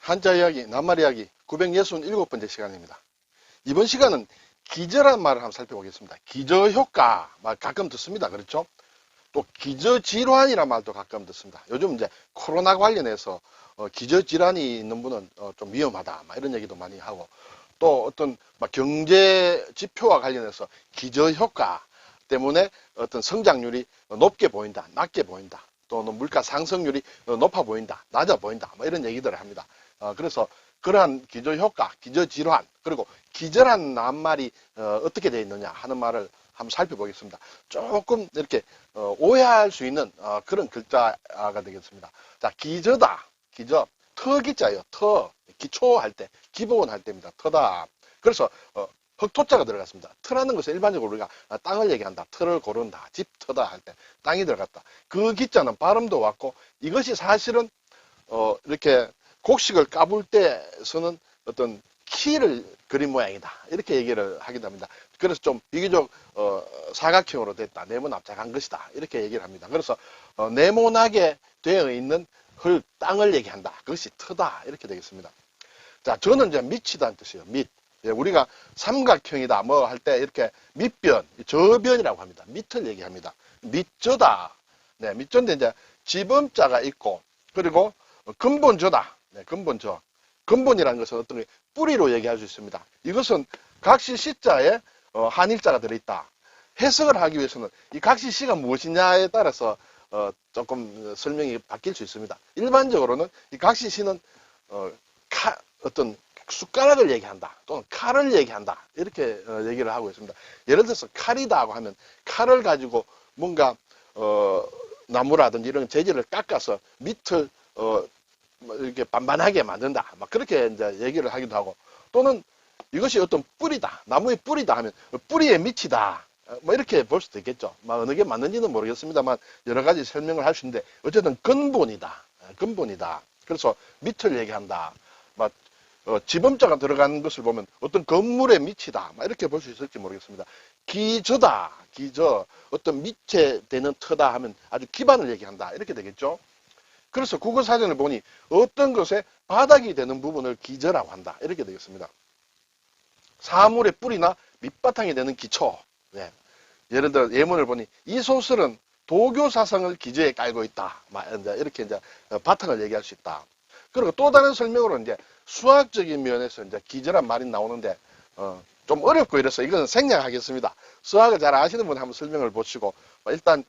한자 이야기, 낱말 이야기 967번째 시간입니다. 이번 시간은 기저란 말을 한번 살펴보겠습니다. 기저 효과, 말 가끔 듣습니다. 그렇죠? 또 기저 질환이란 말도 가끔 듣습니다. 요즘 이제 코로나 관련해서 기저 질환이 있는 분은 좀 위험하다, 이런 얘기도 많이 하고, 또 어떤 경제 지표와 관련해서 기저 효과 때문에 어떤 성장률이 높게 보인다, 낮게 보인다, 또는 물가 상승률이 높아 보인다, 낮아 보인다, 이런 얘기들을 합니다. 그래서 그러한 기저 효과, 기저 질환, 그리고 기저란 낱말이 어떻게 되어 있느냐 하는 말을 한번 살펴보겠습니다. 조금 이렇게 오해할 수 있는 그런 글자가 되겠습니다. 자, 기저다. 기저. 터기자예요. 터. 기초할 때, 기본 할 때입니다. 터다. 그래서 흑토자가 들어갔습니다. 터라는 것은 일반적으로 우리가 땅을 얘기한다. 터를 고른다. 집 터다 할 때 땅이 들어갔다. 그 기자는 발음도 왔고, 이것이 사실은 이렇게 곡식을 까불 때 쓰는 어떤 키를 그린 모양이다, 이렇게 얘기를 하기도 합니다. 그래서 좀 비교적 사각형으로 됐다, 네모난 작은 것이다, 이렇게 얘기를 합니다. 그래서 네모나게 되어 있는 땅을 얘기한다, 그것이 터다, 이렇게 되겠습니다. 자, 저는 이제 밑이다는 뜻이에요. 밑. 우리가 삼각형이다 뭐 할 때 이렇게 밑변, 저변이라고 합니다. 밑을 얘기합니다. 밑저다. 네, 밑저인데 이제 지범자가 있고, 그리고 근본저다. 네, 근본저. 근본이라는 것은 어떤 게 뿌리로 얘기할 수 있습니다. 이것은 각시 시자에 한일자가 들어있다. 해석을 하기 위해서는 이 각시 시가 무엇이냐에 따라서 조금 설명이 바뀔 수 있습니다. 일반적으로는 이 각시 시는 어떤 숟가락을 얘기한다, 또는 칼을 얘기한다, 이렇게 얘기를 하고 있습니다. 예를 들어서 칼이다고 하면 칼을 가지고 뭔가 나무라든지 이런 재질을 깎아서 밑을 이렇게 반반하게 만든다, 그렇게 이제 얘기를 하기도 하고, 또는 이것이 어떤 뿌리다, 나무의 뿌리다 하면 뿌리의 밑이다, 이렇게 볼 수도 있겠죠. 어느 게 맞는지는 모르겠습니다만 여러 가지 설명을 할 수 있는데, 어쨌든 근본이다, 근본이다. 그래서 밑을 얘기한다. 지범자가 들어가는 것을 보면 어떤 건물의 밑이다, 이렇게 볼 수 있을지 모르겠습니다. 기저다, 기저, 어떤 밑에 되는 터다 하면 아주 기반을 얘기한다, 이렇게 되겠죠. 그래서 국어사전을 보니 어떤 것에 바닥이 되는 부분을 기저라고 한다, 이렇게 되겠습니다. 사물의 뿌리나 밑바탕이 되는 기초. 네. 예를 들어 예문을 보니 이 소설은 도교 사상을 기저에 깔고 있다, 이렇게 이제 바탕을 얘기할 수 있다. 그리고 또 다른 설명으로 이제 수학적인 면에서 이제 기저란 말이 나오는데 좀 어렵고 이래서 이것은 생략하겠습니다. 수학을 잘 아시는 분 한번 설명을 보시고, 일단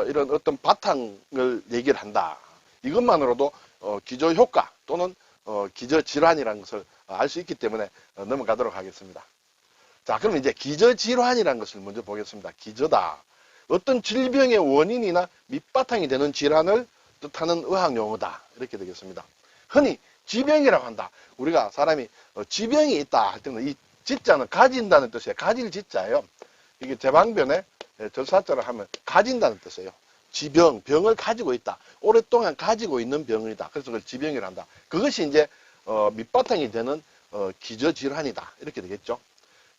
이런 어떤 바탕을 얘기를 한다, 이것만으로도 기저 효과 또는 기저 질환이라는 것을 알 수 있기 때문에 넘어가도록 하겠습니다. 자, 그럼 이제 기저 질환이라는 것을 먼저 보겠습니다. 기저다. 어떤 질병의 원인이나 밑바탕이 되는 질환을 뜻하는 의학 용어다, 이렇게 되겠습니다. 흔히 지병이라고 한다. 우리가 사람이 지병이 있다 할 때는 이 지자는 가진다는 뜻이에요. 가질 지자예요. 이게 제방변에 절사자를 하면 가진다는 뜻이에요. 지병, 병을 가지고 있다. 오랫동안 가지고 있는 병이다. 그래서 그걸 지병이라 한다. 그것이 이제 밑바탕이 되는 기저질환이다, 이렇게 되겠죠.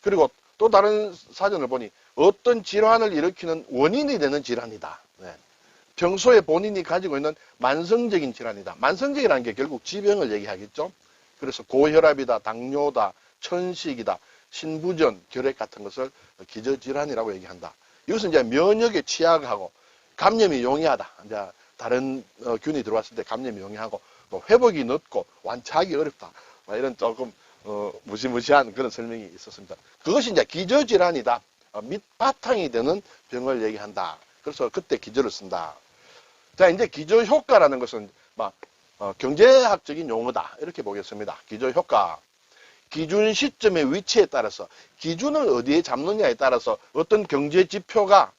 그리고 또 다른 사전을 보니 어떤 질환을 일으키는 원인이 되는 질환이다. 네. 평소에 본인이 가지고 있는 만성적인 질환이다. 만성적이라는 게 결국 지병을 얘기하겠죠. 그래서 고혈압이다, 당뇨다, 천식이다, 신부전, 결핵 같은 것을 기저질환이라고 얘기한다. 이것은 이제 면역에 취약하고 감염이 용이하다. 이제 다른 균이 들어왔을 때 감염이 용이하고 또 회복이 늦고 완치하기 어렵다, 이런 조금 무시무시한 그런 설명이 있었습니다. 그것이 이제 기저질환이다, 밑바탕이 되는 병을 얘기한다. 그래서 그때 기저를 쓴다. 자, 이제 기저 효과라는 것은 경제학적인 용어다, 이렇게 보겠습니다. 기저 효과. 기준 시점의 위치에 따라서, 기준을 어디에 잡느냐에 따라서 어떤 경제 지표가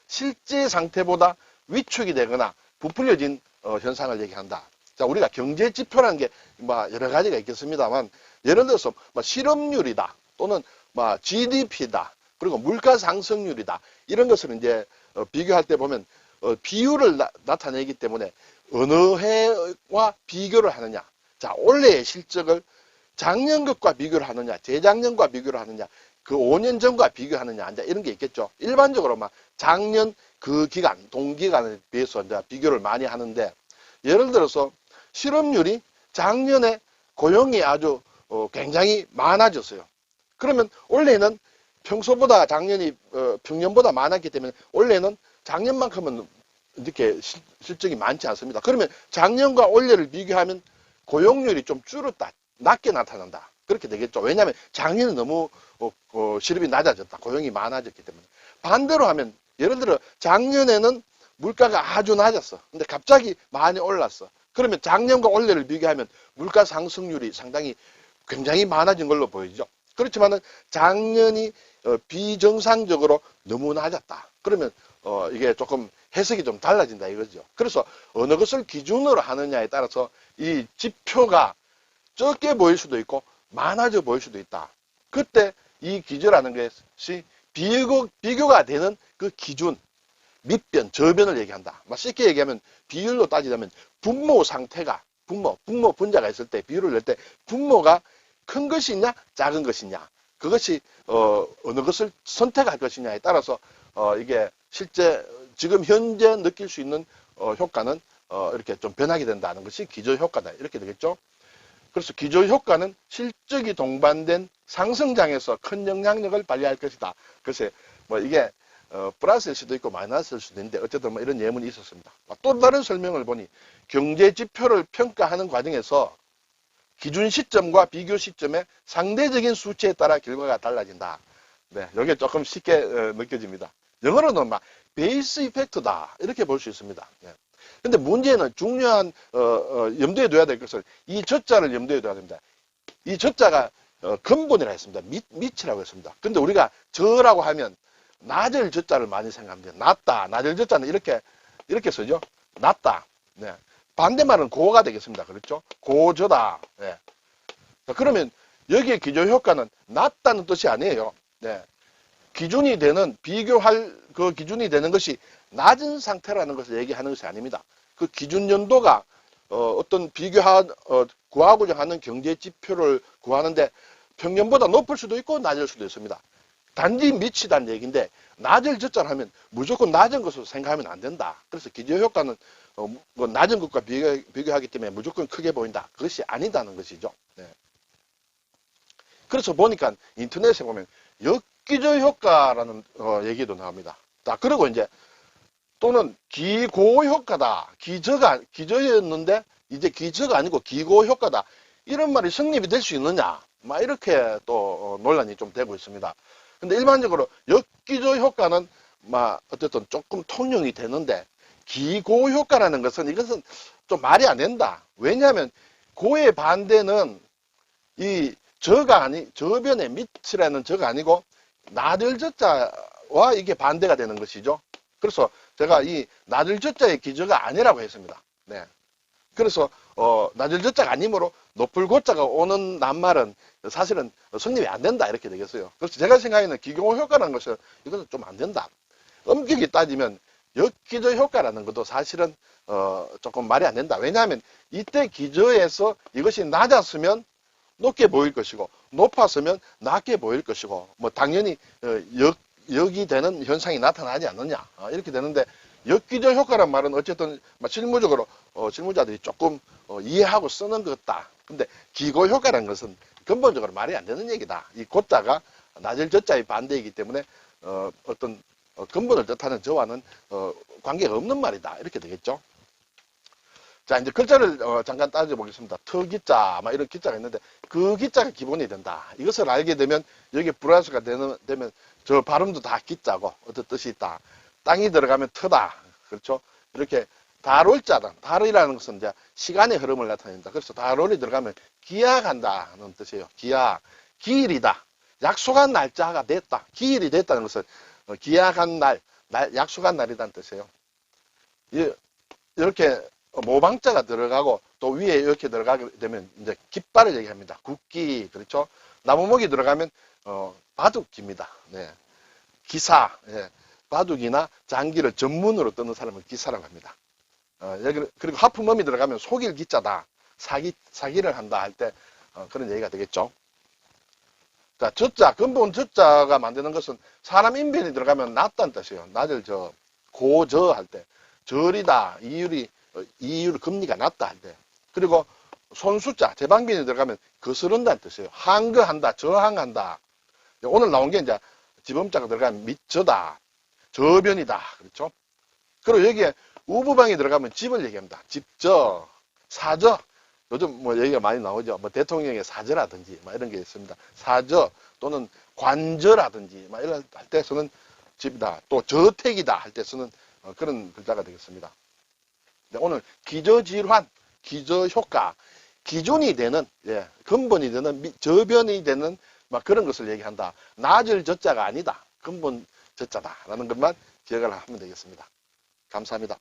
실제 상태보다 위축이 되거나 부풀려진 현상을 얘기한다. 자, 우리가 경제 지표라는 게 여러 가지가 있겠습니다만, 예를 들어서 실업률이다, 또는 GDP다, 그리고 물가 상승률이다, 이런 것을 이제 비교할 때 보면 비율을 나타내기 때문에 어느 해와 비교를 하느냐, 자, 올해의 실적을 작년 것과 비교를 하느냐, 재작년과 비교를 하느냐, 그 5년 전과 비교하느냐, 이제 이런 게 있겠죠. 일반적으로 작년 그 기간, 동기간에 비해서 이제 비교를 많이 하는데, 예를 들어서 실업률이 작년에 고용이 아주 굉장히 많아졌어요. 그러면 올해는 평소보다 작년이 평년보다 많았기 때문에 올해는 작년만큼은 이렇게 실적이 많지 않습니다. 그러면 작년과 올해를 비교하면 고용률이 좀 줄었다, 낮게 나타난다. 그렇게 되겠죠. 왜냐하면 작년은 너무 실업이 낮아졌다, 고용이 많아졌기 때문에. 반대로 하면 예를 들어 작년에는 물가가 아주 낮았어. 근데 갑자기 많이 올랐어. 그러면 작년과 올해를 비교하면 물가 상승률이 상당히 굉장히 많아진 걸로 보이죠. 그렇지만은 작년이 비정상적으로 너무 낮았다. 그러면 이게 조금 해석이 좀 달라진다 이거죠. 그래서 어느 것을 기준으로 하느냐에 따라서 이 지표가 적게 보일 수도 있고 많아져 보일 수도 있다. 그때 이 기저라는 것이 비교가 되는 그 기준, 밑변, 저변을 얘기한다. 쉽게 얘기하면 비율로 따지자면 분모 상태가 분모 분자가 있을 때 비율을 낼 때 분모가 큰 것이냐 작은 것이냐, 그것이 어느 것을 선택할 것이냐에 따라서 이게 실제 지금 현재 느낄 수 있는 효과는 이렇게 좀 변하게 된다는 것이 기저효과다 이렇게 되겠죠. 그래서 기저효과는 실적이 동반된 상승장에서 큰 영향력을 발휘할 것이다. 글쎄 뭐 이게 플러스일 수도 있고 마이너스일 수도 있는데 어쨌든 뭐 이런 예문이 있었습니다. 또 다른 설명을 보니 경제 지표를 평가하는 과정에서 기준 시점과 비교 시점의 상대적인 수치에 따라 결과가 달라진다. 네, 이게 조금 쉽게 느껴집니다. 영어로는 막 베이스 이펙트다 이렇게 볼 수 있습니다. 네. 근데 문제는 중요한 염두에 둬야 될 것은 이 저자를 염두에 둬야 됩니다. 이 저자가 근본이라 했습니다. 밑이라고 했습니다. 근데 우리가 저라고 하면 낮을 저자를 많이 생각합니다. 낮다, 낮을 저자는 이렇게 쓰죠. 낮다. 네. 반대말은 고가 되겠습니다. 그렇죠? 고저다. 네. 그러면 여기에 기저효과는 낮다는 뜻이 아니에요. 네. 기준이 되는, 비교할 그 기준이 되는 것이 낮은 상태라는 것을 얘기하는 것이 아닙니다. 그 기준 연도가 어떤 구하고자 하는 경제 지표를 구하는데 평년보다 높을 수도 있고 낮을 수도 있습니다. 단지 미치다는 얘기인데 낮을 저자를 하면 무조건 낮은 것으로 생각하면 안 된다. 그래서 기저효과는 뭐 낮은 것과 비교하기 때문에 무조건 크게 보인다. 그것이 아니다는 것이죠. 네. 그래서 보니까 인터넷에 보면 역기저효과라는 얘기도 나옵니다. 자, 그리고 이제 또는 기고효과다. 기저였는데 이제 기저가 아니고 기고효과다. 이런 말이 성립이 될 수 있느냐. 막 이렇게 또 논란이 좀 되고 있습니다. 근데 일반적으로 역기저 효과는 어쨌든 조금 통용이 되는데 기고효과라는 것은 이것은 좀 말이 안 된다. 왜냐하면 고의 반대는 이 저변의 밑이라는 저가 아니고 나들 저자와 이게 반대가 되는 것이죠. 그래서 제가 이 나들 저자의 기저가 아니라고 했습니다. 네. 그래서 낮을 저자가 아니므로 높을 고자가 오는 낱말은 사실은 성립이 안 된다 이렇게 되겠어요. 그래서 제가 생각하는 기교 효과라는 것은 이것은 좀 안 된다. 엄격히 따지면 역기저 효과라는 것도 사실은 조금 말이 안 된다. 왜냐하면 이때 기저에서 이것이 낮았으면 높게 보일 것이고 높았으면 낮게 보일 것이고 뭐 당연히 역이 되는 현상이 나타나지 않느냐 이렇게 되는데 역기저 효과란 말은 어쨌든 실무적으로 실무자들이 조금 이해하고 쓰는 것 같다. 근데 기고 효과라는 것은 근본적으로 말이 안 되는 얘기다. 이 고자가 낮을 저자의 반대이기 때문에 어떤 근본을 뜻하는 저와는 관계가 없는 말이다. 이렇게 되겠죠. 자, 이제 글자를 잠깐 따져보겠습니다.特기자, 이런 기자가 있는데 그 기자가 기본이 된다. 이것을 알게 되면 여기 플러스가 되면 저 발음도 다 기자고 어떤 뜻이 있다. 땅이 들어가면 터다. 그렇죠? 이렇게 다롤자다. 다롤이라는 것은 이제 시간의 흐름을 나타낸다. 그래서 다롤이 들어가면 기약한다는 뜻이에요. 기일이다. 약속한 날짜가 됐다. 기일이 됐다는 것은 기약한 약속한 날이라는 뜻이에요. 이렇게 모방자가 들어가고 또 위에 이렇게 들어가게 되면 이제 깃발을 얘기합니다. 국기, 그렇죠? 나무목이 들어가면 바둑기입니다. 네. 기사, 예. 바둑이나 장기를 전문으로 뜨는 사람을 기사라고 합니다. 그리고 하품음이 들어가면 속일 기자다. 사기를 한다 할 때 그런 얘기가 되겠죠. 자, 저자, 근본 저자가 만드는 것은 사람 인변이 들어가면 낮다는 뜻이에요. 낮을 고저 할 때. 절이다. 이율 금리가 낮다 할 때. 그리고 손수자, 제방변이 들어가면 거스른다는 뜻이에요. 항거한다, 저항한다. 오늘 나온 게 이제 지범자가 들어가면 밑저다, 저변이다. 그렇죠? 그리고 여기에 우부방이 들어가면 집을 얘기합니다. 집저, 사저. 요즘 뭐 얘기가 많이 나오죠. 뭐 대통령의 사저라든지 뭐 이런 게 있습니다. 사저 또는 관저라든지 막 이런 할 때 쓰는 집이다. 또 저택이다 할 때 쓰는 그런 글자가 되겠습니다. 오늘 기저질환, 기저효과, 기준이 되는, 예, 근본이 되는, 저변이 되는 막 그런 것을 얘기한다. 낮을 저자가 아니다. 근본 저자다라는 것만 기억을 하면 되겠습니다. 감사합니다.